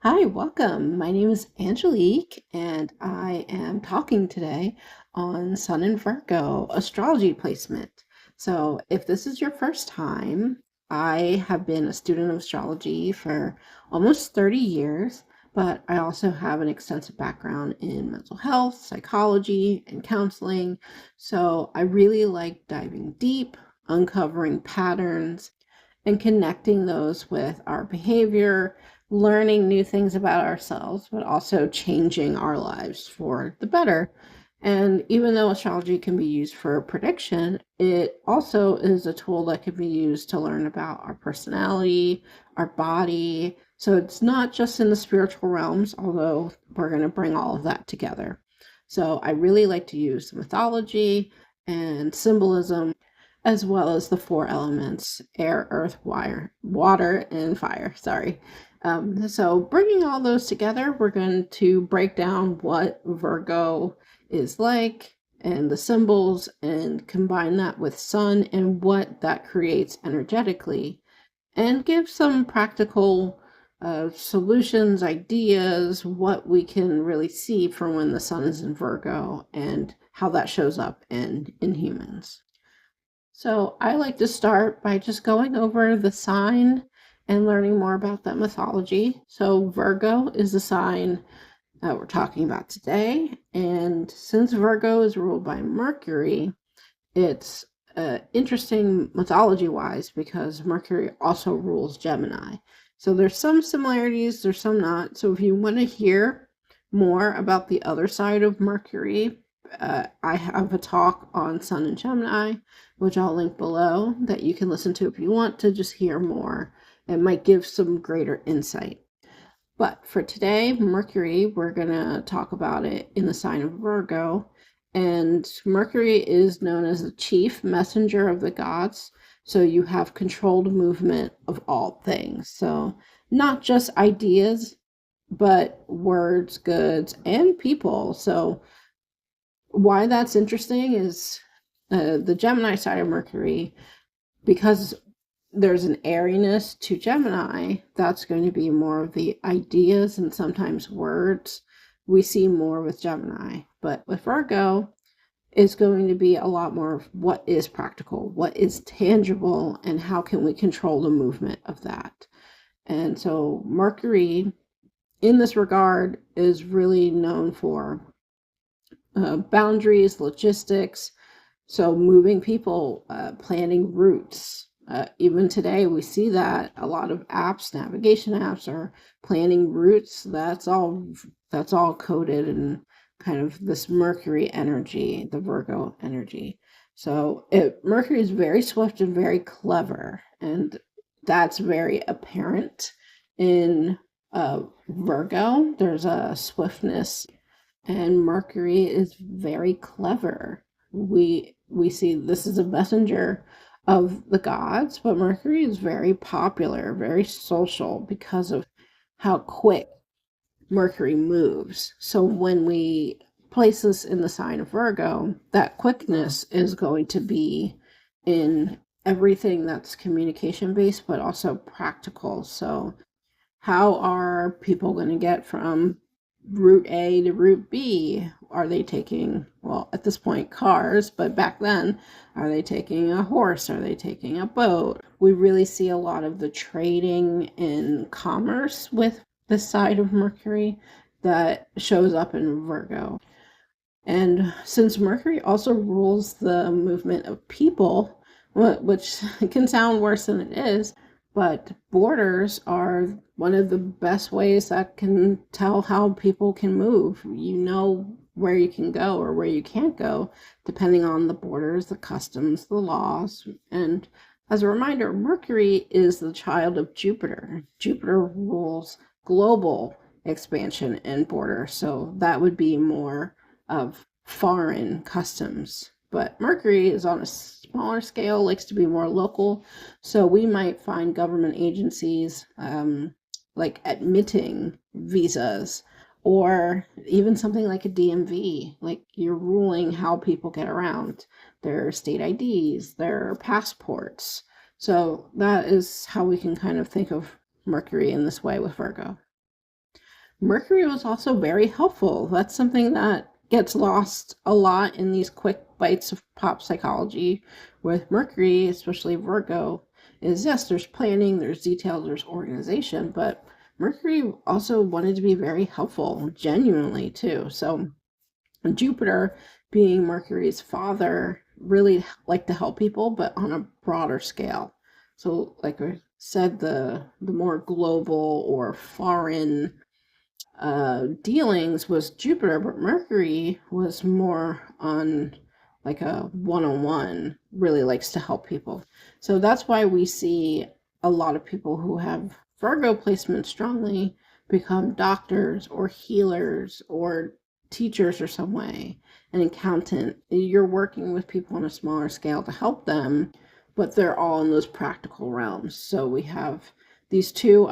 Hi, welcome. My name is Angelique, and I am talking today on Sun and Virgo astrology placement. So, if this is your first time, I have been a student of astrology for almost 30 years, but I also have an extensive background in mental health, psychology, and counseling. So, I really like diving deep, uncovering patterns, and connecting those with our behavior, learning new things about ourselves, but also changing our lives for the better. And even though astrology can be used for prediction, it also is a tool that can be used to learn about our personality, our body. So it's not just in the spiritual realms, although we're going to bring all of that together. So I really like to use mythology and symbolism as well as the four elements: air, earth, water, and fire. Sorry. So, bringing all those together, we're going to break down what Virgo is like and the symbols and combine that with sun and what that creates energetically and give some practical solutions, ideas, what we can really see from when the sun is in Virgo and how that shows up in humans. So I like to start by just going over the sign and learning more about that mythology. So Virgo is the sign that we're talking about today. And since Virgo is ruled by Mercury, it's interesting mythology wise because Mercury also rules Gemini. So there's some similarities, there's some not. So if you want to hear more about the other side of Mercury, I have a talk on Sun and Gemini, which I'll link below, that you can listen to if you want to just hear more. It might give some greater insight. But for today, Mercury, we're going to talk about it in the sign of Virgo. And Mercury is known as the chief messenger of the gods. So you have controlled movement of all things. So not just ideas, but words, goods, and people. So why that's interesting is the Gemini side of Mercury, because there's an airiness to Gemini, that's going to be more of the ideas and sometimes words we see more with Gemini. But with Virgo, it's going to be a lot more of what is practical, what is tangible, and how can we control the movement of that. And so Mercury, in this regard, is really known for boundaries, logistics, so moving people, planning routes. Even today, we see that a lot of apps, navigation apps, are planning routes. That's all coded in kind of this Mercury energy, the Virgo energy. So Mercury is very swift and very clever, and that's very apparent in Virgo. There's a swiftness, and Mercury is very clever. We see this is a messenger of the gods, but Mercury is very popular, very social because of how quick Mercury moves. So when we place this in the sign of Virgo, that quickness is going to be in everything that's communication based, but also practical. So how are people going to get from route A to route B? Are they taking, well, at this point, cars, but back then, are they taking a horse? Are they taking a boat? We really see a lot of the trading and commerce with this side of Mercury that shows up in Virgo. And since Mercury also rules the movement of people, which can sound worse than it is, but borders are one of the best ways that can tell how people can move. You know where you can go or where you can't go, depending on the borders, the customs, the laws. And as a reminder, Mercury is the child of Jupiter. Jupiter rules global expansion and border, so that would be more of foreign customs. But Mercury is on a smaller scale, likes to be more local. So we might find government agencies like admitting visas, or even something like a DMV, like you're ruling how people get around their state IDs, their passports. So that is how we can kind of think of Mercury in this way with Virgo. Mercury was also very helpful. That's something that gets lost a lot in these quick bites of pop psychology with Mercury, especially Virgo, is yes, there's planning, there's detail, there's organization, but Mercury also wanted to be very helpful, genuinely too. So Jupiter, being Mercury's father, really liked to help people, but on a broader scale. So, like I said, the more global or foreign dealings was Jupiter, but Mercury was more on like a one-on-one, really likes to help people. So that's why we see a lot of people who have Virgo placement strongly become doctors or healers or teachers or some way, an accountant. You're working with people on a smaller scale to help them, but they're all in those practical realms. So we have these two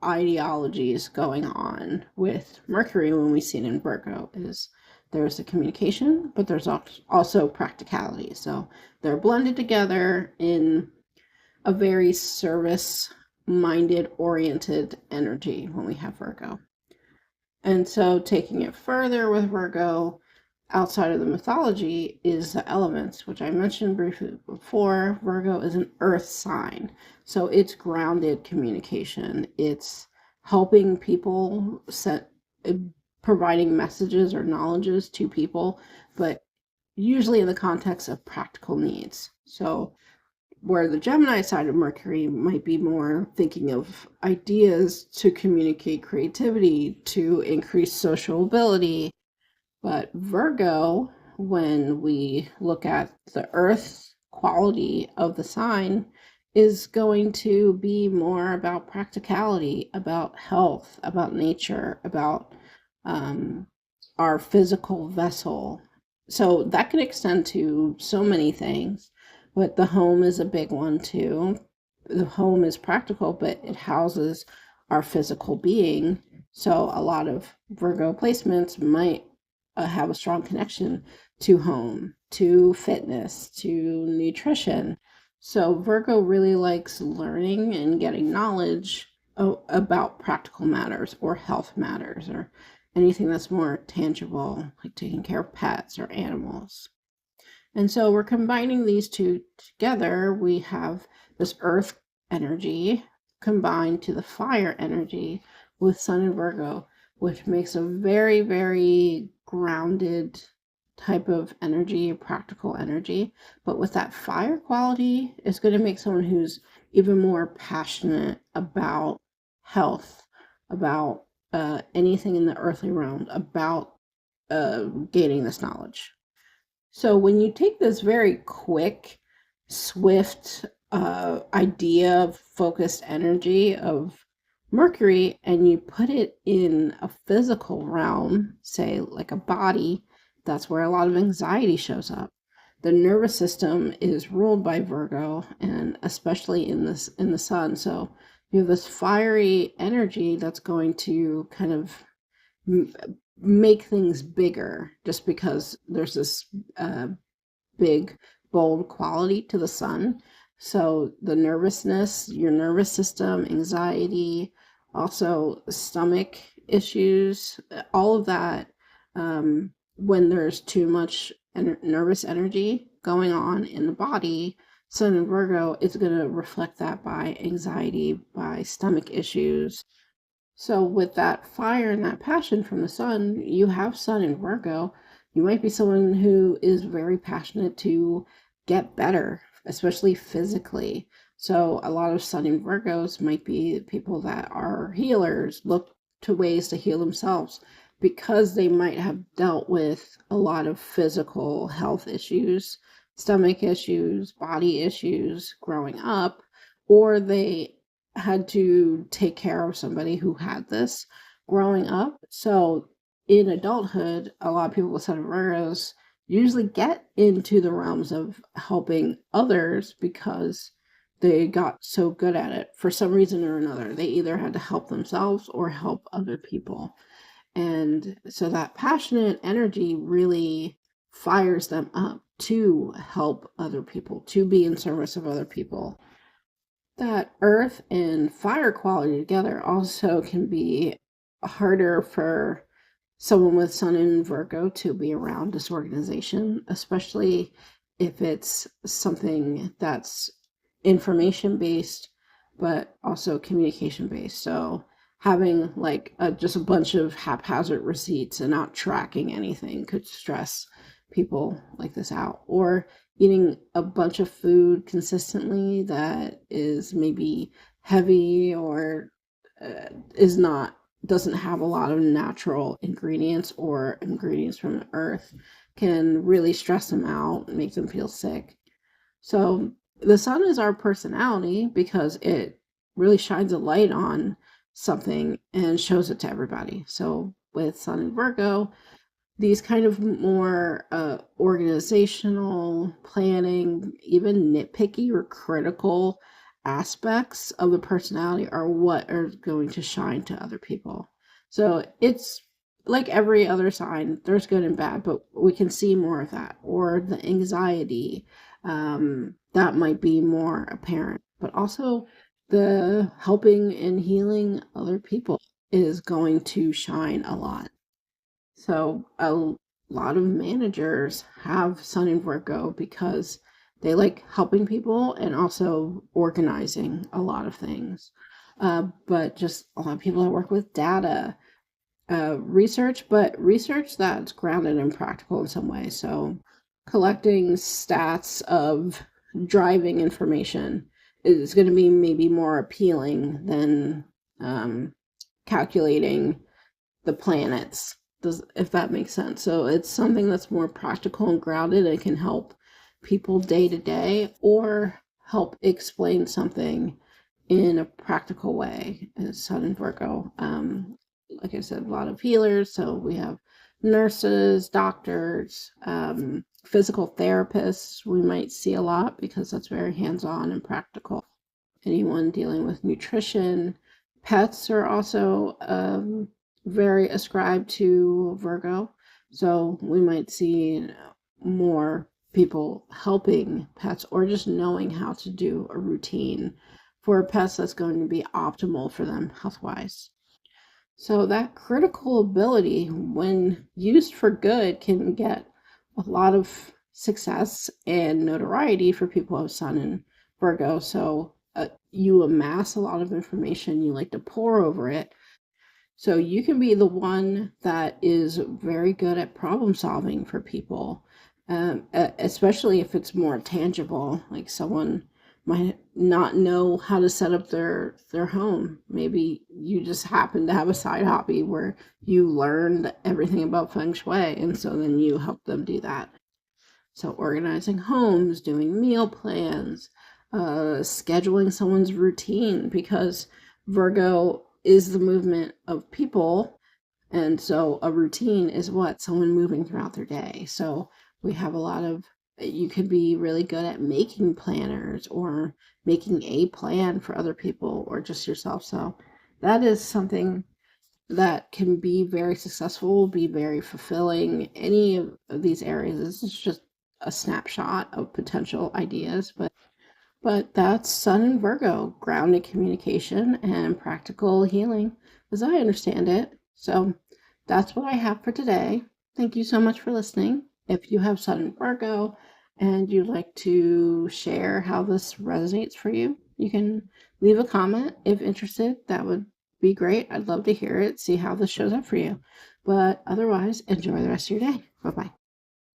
ideologies going on with Mercury when we see it in Virgo is there's the communication, but there's also practicality. So they're blended together in a very service minded oriented energy when we have Virgo. And so taking it further with Virgo, outside of the mythology, is the elements, which I mentioned briefly before. Virgo is an earth sign. So it's grounded communication. It's helping people providing messages or knowledges to people, but usually in the context of practical needs. So where the Gemini side of Mercury might be more thinking of ideas to communicate creativity, to increase social ability. But Virgo, when we look at the earth quality of the sign, is going to be more about practicality, about health, about nature, about um, our physical vessel. So that can extend to so many things, but the home is a big one too. The home is practical, but it houses our physical being. So a lot of Virgo placements might have a strong connection to home, to fitness, to nutrition. So Virgo really likes learning and getting knowledge about practical matters or health matters or anything that's more tangible, like taking care of pets or animals. And so we're combining these two together. We have this earth energy combined to the fire energy with Sun and Virgo, which makes a very, very grounded type of energy, practical energy. But with that fire quality, it's going to make someone who's even more passionate about health, about anything in the earthly realm, about gaining this knowledge. So when you take this very quick, swift idea, focused energy of Mercury, and you put it in a physical realm, say like a body, that's where a lot of anxiety shows up. The nervous system is ruled by Virgo, and especially in the sun. So you have this fiery energy that's going to kind of make things bigger just because there's this big, bold quality to the sun. So the nervousness, your nervous system, anxiety, also stomach issues, all of that, when there's too much nervous energy going on in the body, Sun in Virgo is going to reflect that by anxiety, by stomach issues. So with that fire and that passion from the sun, you have Sun in Virgo. You might be someone who is very passionate to get better, especially physically. So a lot of Sun in Virgos might be people that are healers, look to ways to heal themselves because they might have dealt with a lot of physical health issues, stomach issues, body issues growing up, or they had to take care of somebody who had this growing up. So in adulthood, a lot of people with Sun Virgos usually get into the realms of helping others because they got so good at it for some reason or another. They either had to help themselves or help other people. And so that passionate energy really fires them up to help other people, to be in service of other people. That earth and fire quality together also can be harder for someone with Sun in Virgo to be around disorganization, especially if it's something that's information based, but also communication based. So having like just a bunch of haphazard receipts and not tracking anything could stress people like this out. Or eating a bunch of food consistently that is maybe heavy or is not doesn't have a lot of natural ingredients or ingredients from the earth can really stress them out and make them feel sick. So the sun is our personality because it really shines a light on something and shows it to everybody. So with Sun in Virgo, these kind of more organizational, planning, even nitpicky or critical aspects of the personality are what are going to shine to other people. So it's like every other sign, there's good and bad, but we can see more of that. Or the anxiety, that might be more apparent, but also the helping and healing other people is going to shine a lot. So a lot of managers have Sun in Virgo because they like helping people and also organizing a lot of things. But just a lot of people that work with data, research, but research that's grounded and practical in some way. So collecting stats of driving information is going to be maybe more appealing than calculating the planets, does if that makes sense. So it's something that's more practical and grounded and can help people day to day or help explain something in a practical way. As Sun in Virgo, like I said, a lot of healers. So we have nurses, doctors, physical therapists. We might see a lot because that's very hands-on and practical. Anyone dealing with nutrition. Pets are also very ascribed to Virgo. So we might see more people helping pets or just knowing how to do a routine for pets that's going to be optimal for them health wise. So that critical ability, when used for good, can get a lot of success and notoriety for people who have Sun in Virgo. So you amass a lot of information, you like to pour over it. So you can be the one that is very good at problem solving for people, especially if it's more tangible, like someone might not know how to set up their home. Maybe you just happen to have a side hobby where you learned everything about feng shui, and so then you help them do that. So organizing homes, doing meal plans, scheduling someone's routine, because Virgo is the movement of people. And so a routine is what? Someone moving throughout their day. So we have a lot of, you could be really good at making planners or making a plan for other people or just yourself. So that is something that can be very successful, be very fulfilling. Any of these areas, this is just a snapshot of potential ideas, but that's Sun in Virgo, grounded communication and practical healing, as I understand it. So that's what I have for today. Thank you so much for listening. If you have Sun in Virgo and you'd like to share how this resonates for you, you can leave a comment if interested. That would be great. I'd love to hear it, see how this shows up for you. But otherwise, enjoy the rest of your day. Bye bye.